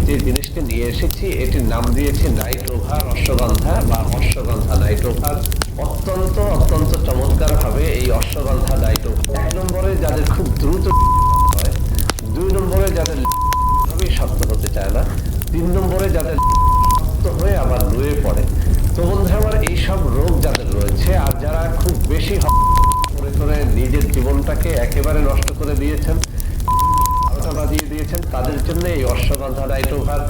যে জিনিসকে নিয়ে এসেছি এটির নাম দিয়েছি নাইট ওভার অশ্বগন্ধা বা অশ্বগন্ধা নাইট ওভার। অত্যন্ত অত্যন্ত চমৎকার ভাবে এই অশ্বগন্ধা নাইট ওভার 1 নম্বরে যাদের খুব দ্রুত হয়, 2 নম্বরে যাদের ভাবেই শক্ত হতে চায় না, 3 নম্বরে যাদের শক্ত হয়ে আবার নুয়ে পড়ে। তো বন্ধুরা আমার এইসব রোগ যাদের রয়েছে আর যারা খুব বেশি করে করে নিজের জীবনটাকে একেবারে নষ্ট করে দিয়েছেন, বাজিয়ে দিয়েছেন, তাদের জন্য এই অশ্বগন্ধা নাইট ওভার।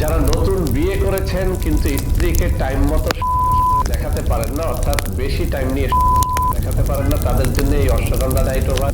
যারা নতুন বিয়ে করেছেন কিন্তু স্ত্রীকে টাইম মতো দেখাতে পারেন না, অর্থাৎ বেশি টাইম নিয়ে দেখাতে পারেন না, তাদের জন্য এই অশ্বগন্ধা নাইট ওভার।